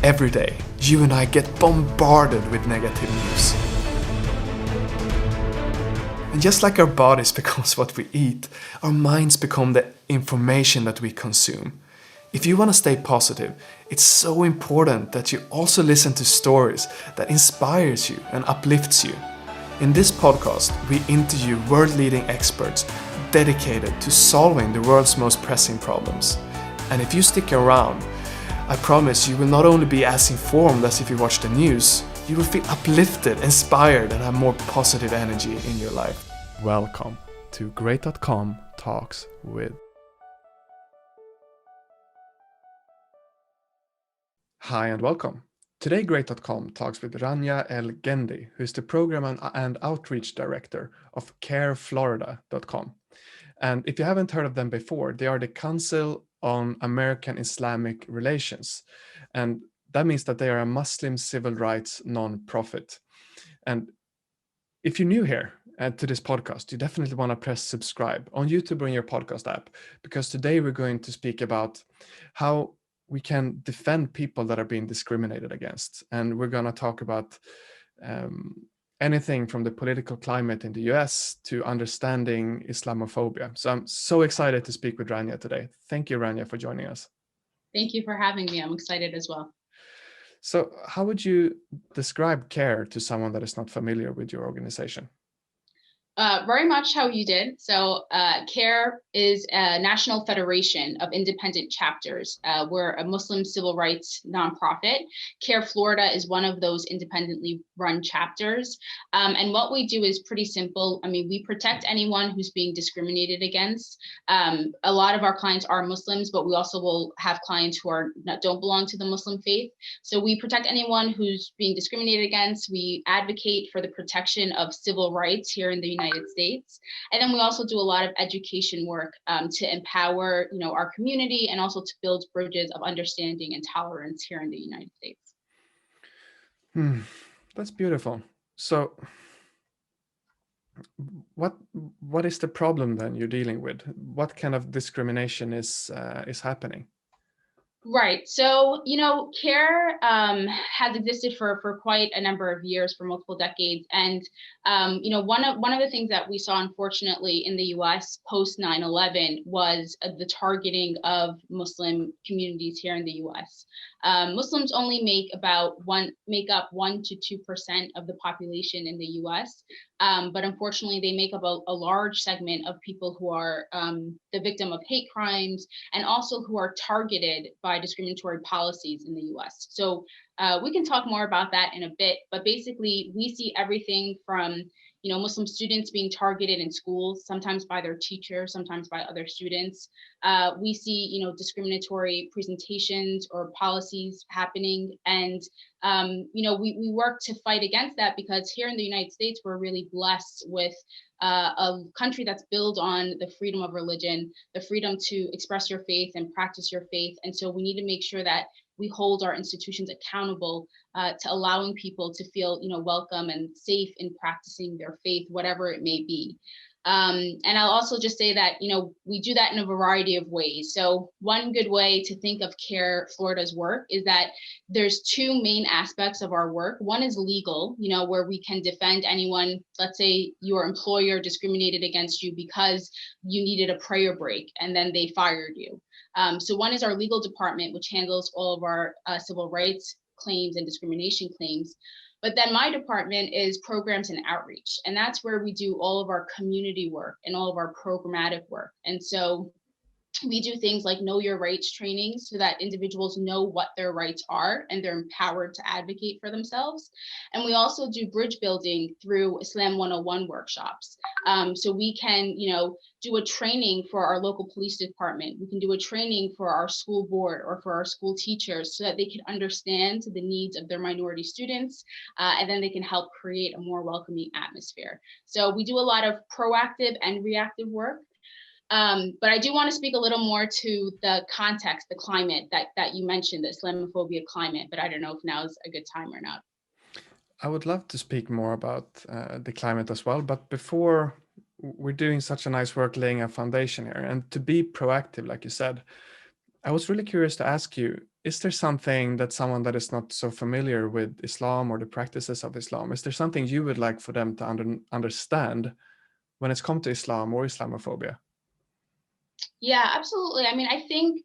Every day, you and I get bombarded with negative news. And just like our bodies becomes what we eat, our minds become the information that we consume. If you want to stay positive, it's so important that you also listen to stories that inspires you and uplifts you. In this podcast, we interview world-leading experts dedicated to solving the world's most pressing problems. And if you stick around, I promise you will not only be as informed as if you watch the news, you will feel uplifted, inspired, and have more positive energy in your life. Welcome to Great.com Talks with. Hi and welcome. Today Great.com talks with Raniah El-Gendi, who is the Program and Outreach Director of CAIR-Florida.com. And if you haven't heard of them before, they are the Council on American Islamic Relations. And that means that they are a Muslim civil rights non-profit. And if you're new here to this podcast, you definitely want to press subscribe on YouTube or in your podcast app, because today we're going to speak about how we can defend people that are being discriminated against. And we're going to talk about anything from the political climate in the US to understanding Islamophobia. So I'm so excited to speak with Raniah today. Thank you, Raniah, for joining us. Thank you for having me. I'm excited as well. So how would you describe CAIR to someone that is not familiar with your organization? Very much how you did. So CAIR is a national federation of independent chapters. We're a Muslim civil rights nonprofit. CAIR-Florida is one of those independently run chapters. And what we do is pretty simple. I mean, we protect anyone who's being discriminated against. A lot of our clients are Muslims, but we also will have clients who don't belong to the Muslim faith. So we protect anyone who's being discriminated against. We advocate for the protection of civil rights here in the United States. And then we also do a lot of education work to empower, our community and also to build bridges of understanding and tolerance here in the United States. That's beautiful. So what is the problem then you're dealing with? What kind of discrimination is happening? Right. So, CAIR has existed for quite a number of years, for multiple decades. And, one of the things that we saw, unfortunately, in the US post 9/11 was the targeting of Muslim communities here in the US. Muslims only make up 1 to 2% of the population in the US. But unfortunately, they make up a large segment of people who are the victim of hate crimes and also who are targeted by discriminatory policies in the US. So we can talk more about that in a bit, but basically we see everything from Muslim students being targeted in schools, sometimes by their teachers, sometimes by other students. We see, discriminatory presentations or policies happening. And, we work to fight against that because here in the United States, we're really blessed with a country that's built on the freedom of religion, the freedom to express your faith and practice your faith. And so we need to make sure that we hold our institutions accountable to allowing people to feel, welcome and safe in practicing their faith, whatever it may be. And I'll also just say that, we do that in a variety of ways. So one good way to think of CAIR-Florida's work is that there's two main aspects of our work. One is legal, where we can defend anyone. Let's say your employer discriminated against you because you needed a prayer break and then they fired you. So one is our legal department, which handles all of our civil rights claims and discrimination claims. But then my department is programs and outreach. And that's where we do all of our community work and all of our programmatic work. And so we do things like know your rights training so that individuals know what their rights are and they're empowered to advocate for themselves. And we also do bridge building through Islam 101 workshops. So we can, do a training for our local police department. We can do a training for our school board or for our school teachers so that they can understand the needs of their minority students, and then they can help create a more welcoming atmosphere. So we do a lot of proactive and reactive work. But I do want to speak a little more to the context, the climate that you mentioned, the Islamophobia climate, but I don't know if now is a good time or not. I would love to speak more about the climate as well, but before, we're doing such a nice work laying a foundation here, and to be proactive, like you said, I was really curious to ask you, is there something that someone that is not so familiar with Islam or the practices of Islam, is there something you would like for them to understand when it's come to Islam or Islamophobia? Yeah, absolutely. I mean, I think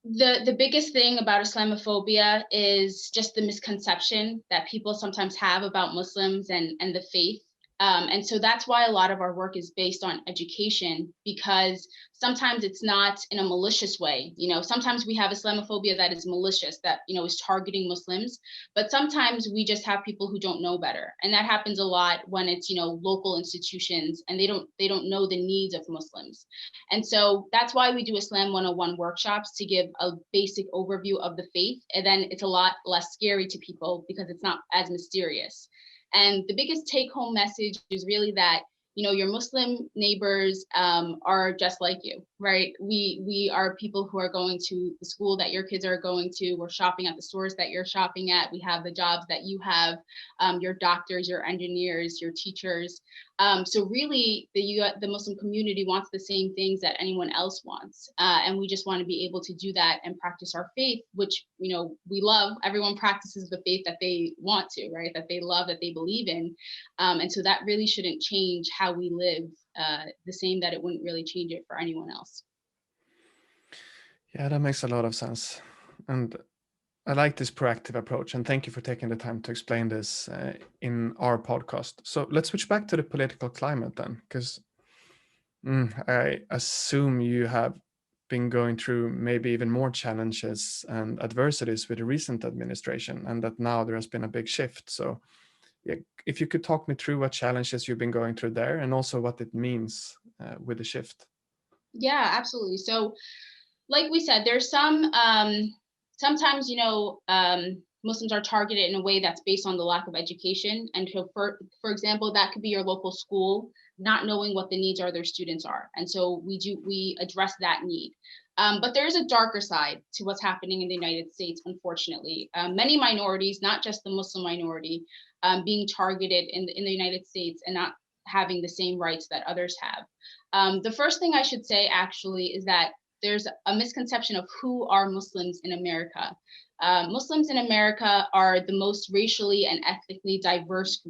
the biggest thing about Islamophobia is just the misconception that people sometimes have about Muslims and the faith. And so that's why a lot of our work is based on education, because sometimes it's not in a malicious way. Sometimes we have Islamophobia that is malicious, that, is targeting Muslims, but sometimes we just have people who don't know better. And that happens a lot when it's, local institutions and they don't know the needs of Muslims. And so that's why we do Islam 101 workshops, to give a basic overview of the faith. And then it's a lot less scary to people because it's not as mysterious. And the biggest take home message is really that, your Muslim neighbors are just like you, right? We are people who are going to the school that your kids are going to. We're shopping at the stores that you're shopping at. We have the jobs that you have, your doctors, your engineers, your teachers. So really, the Muslim community wants the same things that anyone else wants. And we just want to be able to do that and practice our faith, which, we love. Everyone practices the faith that they want to, right? That they love, that they believe in. And so that really shouldn't change how we live, the same that it wouldn't really change it for anyone else. Yeah, that makes a lot of sense. And I like this proactive approach, and thank you for taking the time to explain this in our podcast. So let's switch back to the political climate then, because I assume you have been going through maybe even more challenges and adversities with the recent administration, and that now there has been a big shift. So yeah, if you could talk me through what challenges you've been going through there, and also what it means with the shift. Yeah, absolutely. So like we said, there's sometimes, Muslims are targeted in a way that's based on the lack of education. And so for example, that could be your local school not knowing what the needs of their students are. And so we address that need. But there is a darker side to what's happening in the United States, unfortunately. Many minorities, not just the Muslim minority, being targeted in the United States and not having the same rights that others have. The first thing I should say actually is that there's a misconception of who are Muslims in America. Muslims in America are the most racially and ethnically diverse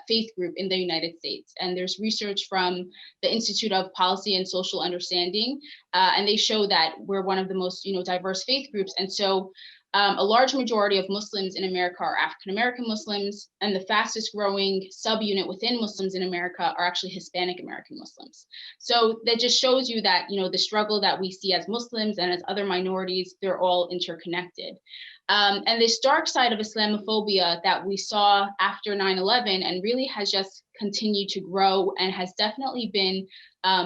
faith group in the United States. And there's research from the Institute of Policy and Social Understanding, and they show that we're one of the most, diverse faith groups. And so a large majority of Muslims in America are African-American Muslims, and the fastest growing subunit within Muslims in America are actually Hispanic American Muslims. So that just shows you that, the struggle that we see as Muslims and as other minorities, they're all interconnected. And this dark side of Islamophobia that we saw after 9/11 and really has just continued to grow and has definitely been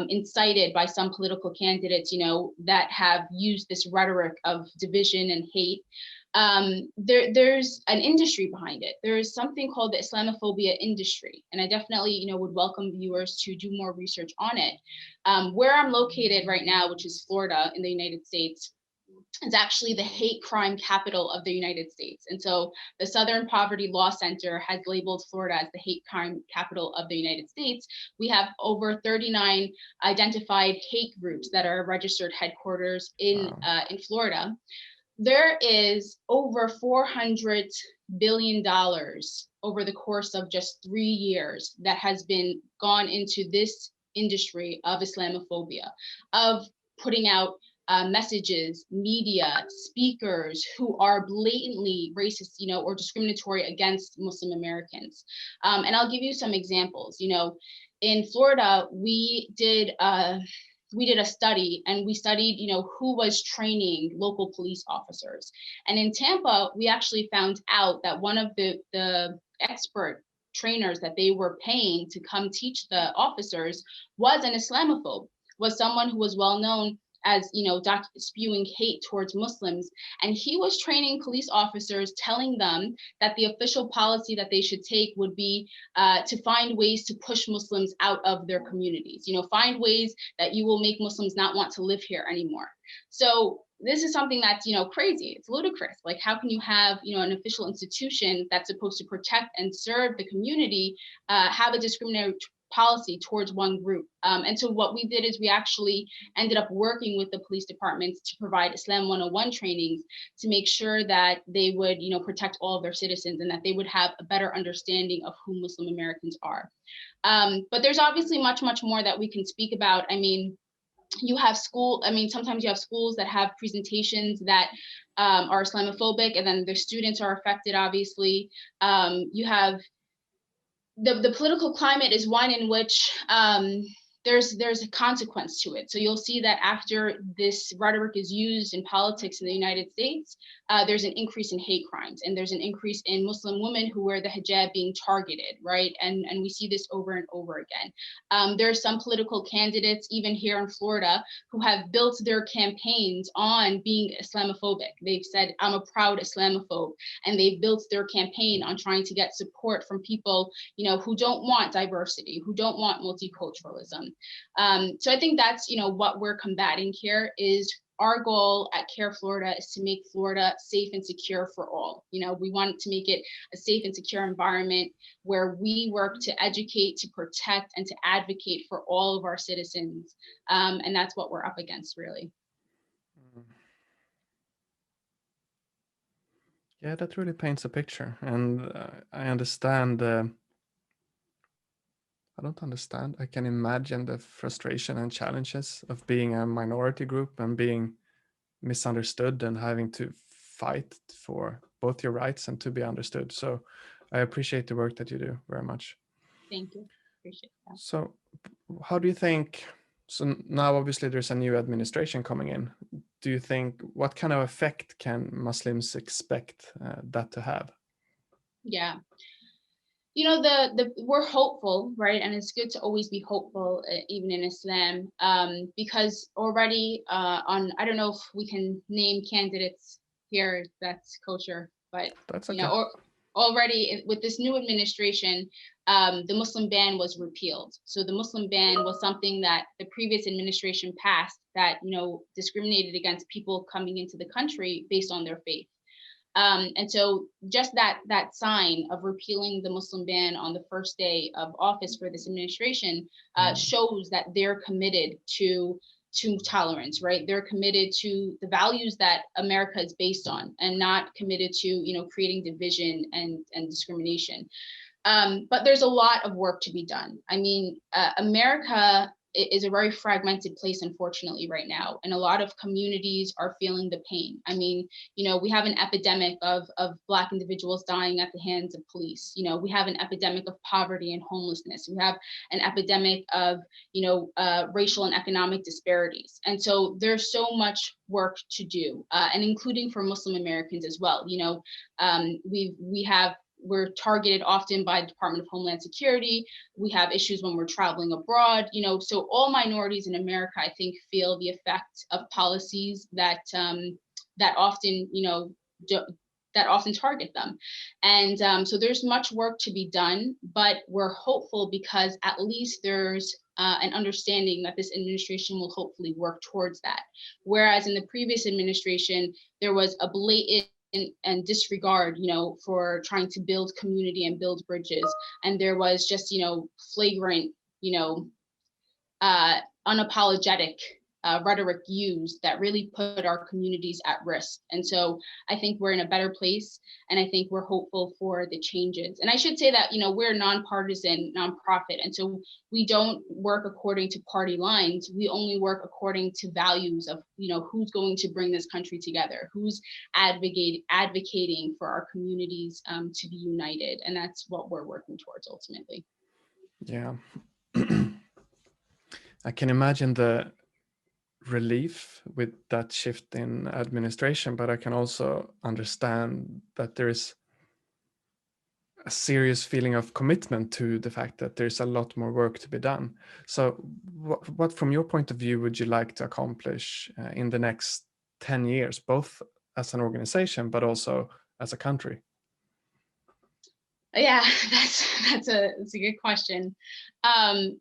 incited by some political candidates, that have used this rhetoric of division and hate. There's an industry behind it. There is something called the Islamophobia Industry, and I definitely, would welcome viewers to do more research on it. Where I'm located right now, which is Florida in the United States, is actually the hate crime capital of the United States. And so the Southern Poverty Law Center has labeled Florida as the hate crime capital of the United States. We have over 39 identified hate groups that are registered headquarters in Florida. There is over $400 billion over the course of just 3 years that has been gone into this industry of Islamophobia, of putting out messages, media, speakers who are blatantly racist, or discriminatory against Muslim Americans. And I'll give you some examples. In Florida, we did a study, and we studied, who was training local police officers. And in Tampa, we actually found out that one of the expert trainers that they were paying to come teach the officers was an Islamophobe, was someone who was well known as, spewing hate towards Muslims. And he was training police officers, telling them that the official policy that they should take would be to find ways to push Muslims out of their communities, find ways that you will make Muslims not want to live here anymore. So this is something that's, crazy. It's ludicrous. Like, how can you have, an official institution that's supposed to protect and serve the community, have a policy towards one group. And so what we did is we actually ended up working with the police departments to provide Islam 101 trainings to make sure that they would, protect all of their citizens and that they would have a better understanding of who Muslim Americans are. But there's obviously much, much more that we can speak about. I mean, sometimes you have schools that have presentations that are Islamophobic, and then their students are affected, obviously. You have the political climate is one in which there's a consequence to it. So you'll see that after this rhetoric is used in politics in the United States, there's an increase in hate crimes, and there's an increase in Muslim women who wear the hijab being targeted, right? And we see this over and over again. There are some political candidates, even here in Florida, who have built their campaigns on being Islamophobic. They've said, I'm a proud Islamophobe, and they've built their campaign on trying to get support from people, who don't want diversity, who don't want multiculturalism. So I think that's, what we're combating here. Is our goal at CAIR-Florida is to make Florida safe and secure for all. We want to make it a safe and secure environment where we work to educate, to protect, and to advocate for all of our citizens. And that's what we're up against, really. Yeah, that really paints a picture. And I understand. I don't understand. I can imagine the frustration and challenges of being a minority group and being misunderstood and having to fight for both your rights and to be understood. So I appreciate the work that you do very much. Thank you. Appreciate that. So how do you think, so now obviously there's a new administration coming in. Do you think, what kind of effect can Muslims expect that to have? Yeah. We're hopeful, right? And it's good to always be hopeful, even in Islam, because already I don't know if we can name candidates here, that's kosher, but that's okay. Already with this new administration, the Muslim ban was repealed. So the Muslim ban was something that the previous administration passed that, discriminated against people coming into the country based on their faith. And so just that sign of repealing the Muslim ban on the first day of office for this administration shows that they're committed to tolerance, right? They're committed to the values that America is based on, and not committed to, creating division and discrimination. But there's a lot of work to be done. I mean, America is a very fragmented place, unfortunately, right now. And a lot of communities are feeling the pain. I mean, we have an epidemic of Black individuals dying at the hands of police. We have an epidemic of poverty and homelessness. We have an epidemic of, racial and economic disparities. And so there's so much work to do, and including for Muslim Americans as well. We're targeted often by the Department of Homeland Security. We have issues when we're traveling abroad, so all minorities in America, I think, feel the effect of policies that often, that often target them. And so there's much work to be done, but we're hopeful because at least there's an understanding that this administration will hopefully work towards that. Whereas in the previous administration, there was a blatant and disregard, for trying to build community and build bridges. And there was just, flagrant, unapologetic rhetoric used that really put our communities at risk. And so I think we're in a better place, and I think we're hopeful for the changes. And I should say that, we're a nonpartisan nonprofit, and so we don't work according to party lines. We only work according to values of, who's going to bring this country together, who's advocating for our communities to be united. And that's what we're working towards ultimately. Yeah. I can imagine the relief with that shift in administration, but I can also understand that there is a serious feeling of commitment to the fact that there's a lot more work to be done. So what from your point of view would you like to accomplish in the next 10 years, both as an organization but also as a country? Yeah, that's a good question.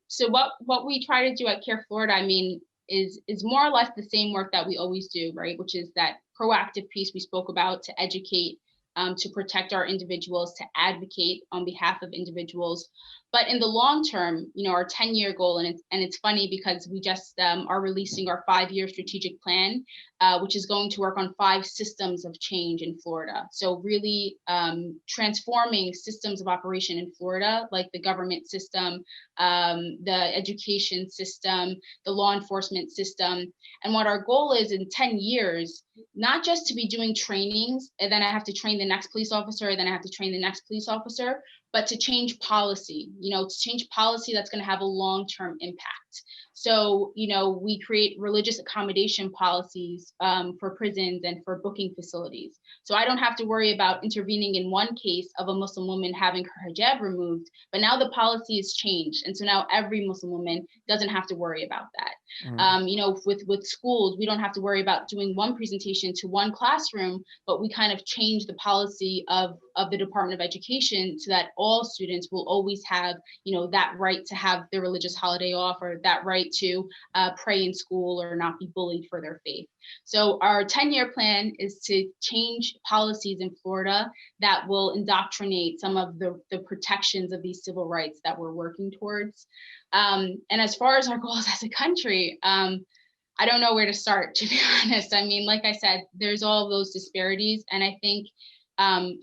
So what we try to do at CAIR-Florida, I mean, is more or less the same work that we always do, right? Which is that proactive piece we spoke about, to educate, to protect our individuals, to advocate on behalf of individuals. But in the long term, our 10-year goal, and it's funny because we just are releasing our 5-year strategic plan, which is going to work on 5 systems of change in Florida. So really transforming systems of operation in Florida, like the government system, the education system, the law enforcement system. And what our goal is in 10 years, not just to be doing trainings, and then I have to train the next police officer, then I have to train the next police officer, but to change policy, to change policy that's going to have a long-term impact. So, we create religious accommodation policies for prisons and for booking facilities. So I don't have to worry about intervening in one case of a Muslim woman having her hijab removed, but now the policy is changed. And so now every Muslim woman doesn't have to worry about that. With schools, we don't have to worry about doing one presentation to one classroom, but we kind of change the policy of the Department of Education so that all students will always have, that right to have their religious holiday off, or that right to pray in school or not be bullied for their faith. So our 10-year plan is to change policies in Florida that will indoctrinate some of the protections of these civil rights that we're working towards. And as far as our goals as a country, I don't know where to start, to be honest. I mean, like I said, there's all those disparities. And I think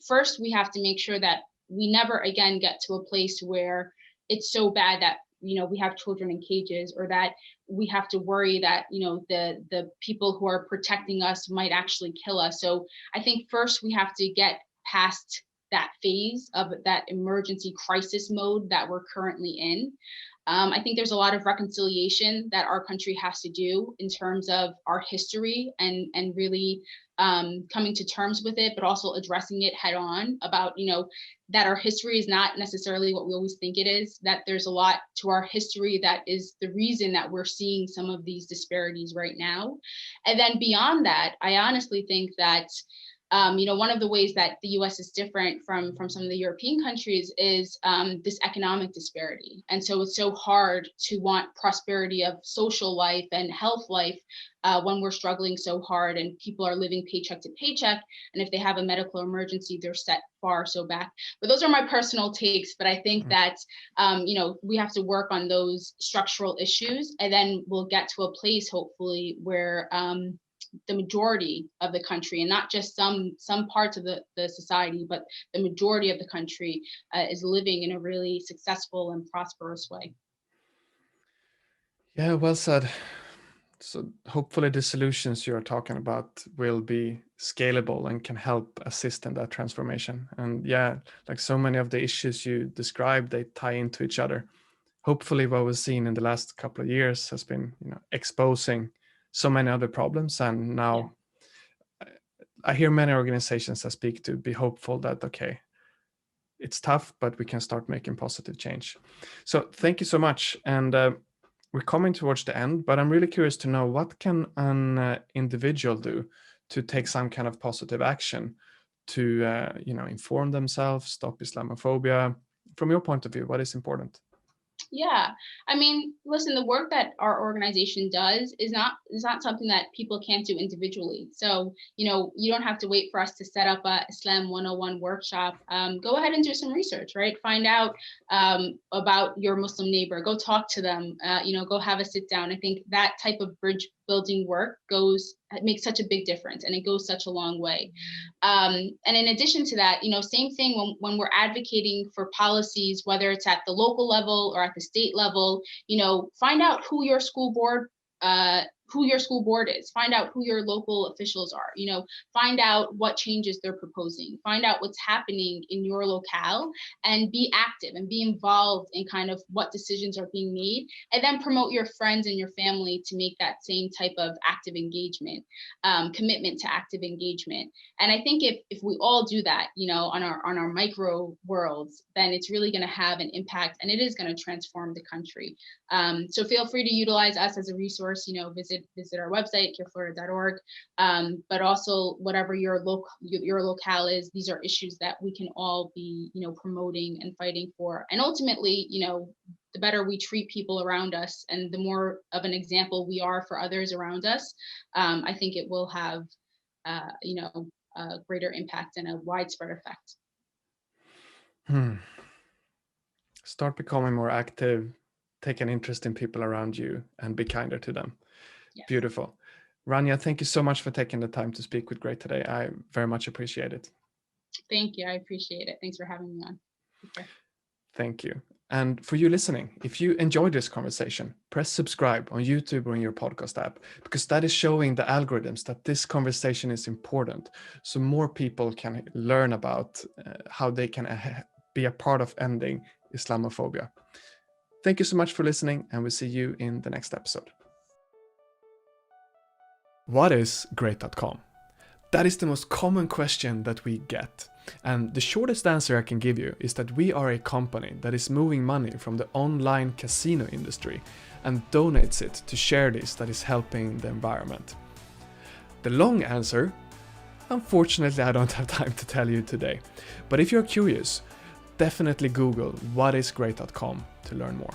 first we have to make sure that we never again get to a place where it's so bad that we have children in cages, or that we have to worry that the people who are protecting us might actually kill us. So I think first we have to get past that phase of that emergency crisis mode that we're currently in. I think there's a lot of reconciliation that our country has to do in terms of our history, and really coming to terms with it, but also addressing it head on about, that our history is not necessarily what we always think it is, that there's a lot to our history that is the reason that we're seeing some of these disparities right now. And then beyond that, I honestly think that one of the ways that the US is different from some of the European countries is this economic disparity. And so it's so hard to want prosperity of social life and health life when we're struggling so hard and people are living paycheck to paycheck. And if they have a medical emergency, they're set far so back. But those are my personal takes. But I think that, we have to work on those structural issues, and then we'll get to a place, hopefully, where the majority of the country, and not just some parts of the society, but the majority of the country is living in a really successful and prosperous way. Yeah, well said. So hopefully the solutions you're talking about will be scalable and can help assist in that transformation. And yeah, like so many of the issues you described, they tie into each other. Hopefully what we've seen in the last couple of years has been, exposing so many other problems. And now I hear many organizations I speak to be hopeful that, okay, it's tough, but we can start making positive change. So thank you so much. And we're coming towards the end, but I'm really curious to know, what can an individual do to take some kind of positive action to, inform themselves, stop Islamophobia? From your point of view, what is important? Yeah, I mean, listen, the work that our organization does is not something that people can't do individually. So, you don't have to wait for us to set up a Islam 101 workshop. Go ahead and do some research, right? Find out about your Muslim neighbor. Go talk to them. Go have a sit down. I think that type of bridge building work makes such a big difference, and it goes such a long way. And in addition to that, same thing when we're advocating for policies, whether it's at the local level or at the state level, find out who your school board is, find out who your local officials are, find out what changes they're proposing, find out what's happening in your locale, and be active and be involved in kind of what decisions are being made, and then promote your friends and your family to make that same type of active engagement, commitment to active engagement. And I think if we all do that, on our micro worlds, then it's really going to have an impact, and it is going to transform the country. So feel free to utilize us as a resource, visit our website, CAIR-Florida.org, but also whatever your locale is, these are issues that we can all be, promoting and fighting for. And ultimately, the better we treat people around us and the more of an example we are for others around us, I think it will have, a greater impact and a widespread effect. Start becoming more active, take an interest in people around you, and be kinder to them. Yes. Beautiful. Rania, thank you so much for taking the time to speak with Great today. I very much appreciate it. Thank you. I appreciate it. Thanks for having me on. Okay. Thank you. And for you listening, if you enjoyed this conversation, press subscribe on YouTube or in your podcast app, because that is showing the algorithms that this conversation is important, so more people can learn about how they can be a part of ending Islamophobia. Thank you so much for listening, and we'll see you in the next episode. What is Great.com? That is the most common question that we get. And the shortest answer I can give you is that we are a company that is moving money from the online casino industry and donates it to charities that is helping the environment. The long answer, unfortunately, I don't have time to tell you today. But if you're curious, definitely Google what is Great.com to learn more.